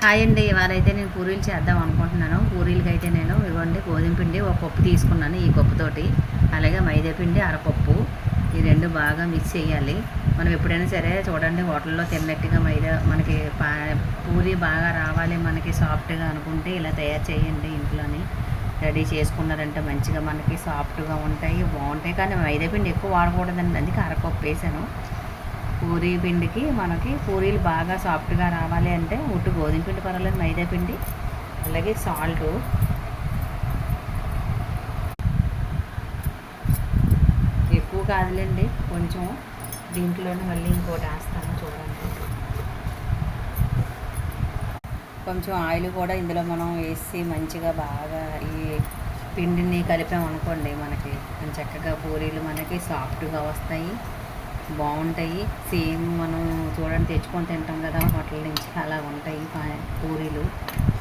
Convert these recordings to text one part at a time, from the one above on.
Hi అండి. ఇవాళైతే నేను పూరీలు చేద్దాం అనుకుంటున్నాను. పూరీలకైతే నేను ఇవ్వండి గోధుమ పిండి ఒక కప్పు తీసుకున్నాను, ఈ కప్పుతోటి. అలాగే మైదా పిండి అరకప్పు. ఈ రెండు బాగా మిక్స్ చేయాలి. మనం ఎప్పుడైనా సరే చూడండి, హోటల్లో తిన్నట్టుగా మైదా మనకి పూరీ బాగా రావాలి, మనకి సాఫ్ట్గా అనుకుంటే ఇలా తయారు చేయండి. ఇంట్లోని రెడీ చేసుకున్నారంటే మంచిగా మనకి సాఫ్ట్గా ఉంటాయి, బాగుంటాయి. కానీ మైదా పిండి ఎక్కువ వాడకూడదండి, అందుకే అరకప్పు వేసాను. పూరీ పిండికి మనకి పూరీలు బాగా సాఫ్ట్గా రావాలి అంటే ఉట్టు గోధుమ పిండి పర్వాలేదు, మైదా పిండి, అలాగే సాల్టు ఎక్కువ కాదులేండి, కొంచెం. దీంట్లోనే మళ్ళీ ఇంకోటి వేస్తాను చూడండి. కొంచెం ఆయిల్ కూడా ఇందులో మనం వేసి మంచిగా బాగా ఈ పిండిని కలిపామనుకోండి, మనకి చక్కగా పూరీలు మనకి సాఫ్ట్గా వస్తాయి, బాగుంటాయి. సేమ్ మనం చూడండి తెచ్చుకొని తింటాం కదా హోటల్ నుంచి, అలా ఉంటాయి పూరీలు,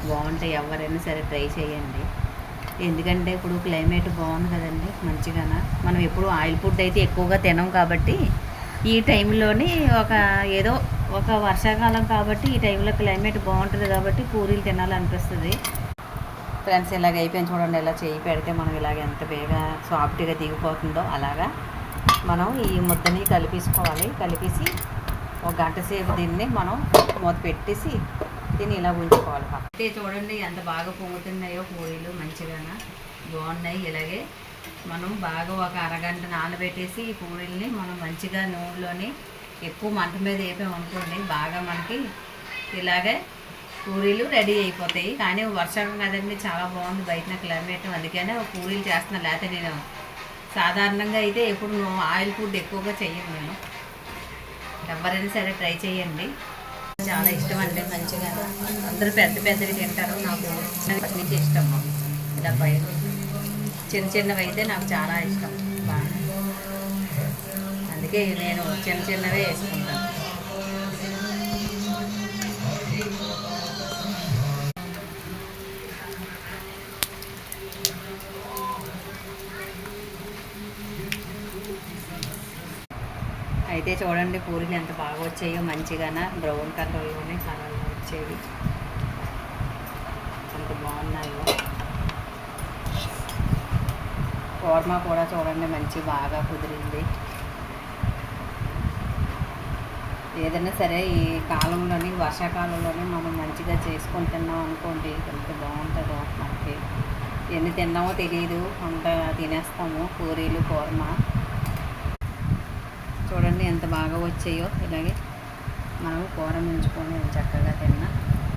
బాగుంటాయి. ఎవరైనా సరే ట్రై చేయండి. ఎందుకంటే ఇప్పుడు క్లైమేట్ బాగుంది కదండి, మంచిగా. మనం ఎప్పుడు ఆయిల్ ఫుడ్ అయితే ఎక్కువగా తినం కాబట్టి ఈ టైంలోని ఏదో ఒక వర్షాకాలం కాబట్టి ఈ టైంలో క్లైమేట్ బాగుంటుంది కాబట్టి పూరీలు తినాలనిపిస్తుంది. ఫ్రెండ్స్, ఇలాగ అయిపోయింది చూడండి. ఇలా చేయి పెడితే మనం ఇలాగ ఎంత బేగా సాఫ్ట్గా దిగిపోతుందో అలాగా మనం ఈ ముద్దని కలిపేసి ఒక గంట సేపు దీన్ని మనం మూత పెట్టేసి దీన్ని ఇలా ఉంచుకోవాలి. అయితే చూడండి ఎంత బాగా పొంగుతున్నాయో పూరీలు, మంచిగా బాగున్నాయి. ఇలాగే మనం బాగా ఒక అరగంట నానబెట్టేసి ఈ పూరీల్ని మనం మంచిగా నూనెలోని ఎక్కువ మంట మీద వేపామనుకోండి, బాగా మనకి ఇలాగే పూరీలు రెడీ అయిపోతాయి. కానీ వర్షం కదండి, చాలా బాగుంది బయట క్లైమేట్, అందుకనే పూరీలు చేస్తున్నాను. లేకపోతే నేను సాధారణంగా అయితే ఎప్పుడు ఆయిల్ ఫుడ్ ఎక్కువగా చెయ్యను నేను. ఎవరైనా సరే ట్రై చేయండి, చాలా ఇష్టం అండి. మంచిగా అందరూ పెద్దవి తింటారు, నాకు ఫస్ట్ నుంచి ఇష్టము. ఇలా చిన్నవి అయితే నాకు చాలా ఇష్టం బాగా, అందుకే నేను చిన్నవే వేసుకుంటాను. అయితే చూడండి పూరీలు ఎంత బాగా వచ్చాయో, మంచిగా బ్రౌన్ కలర్లోనే కలర్లో వచ్చేవి, ఎంత బాగున్నాయో. కోర్మా కూడా చూడండి మంచి బాగా కుదిరింది. ఏదైనా సరే ఈ కాలంలోని, వర్షాకాలంలోనే మనం మంచిగా చేసుకొని తిన్నాం అనుకోండి, ఎంత బాగుంటుందో. మనకి ఎన్ని తిన్నామో తెలియదు, అంత తినేస్తాము. పూరీలు కోర్మా చూడండి ఎంత బాగా వచ్చాయో. ఇలాగే మనం కూర ముంచుకొని చక్కగా తిన్నా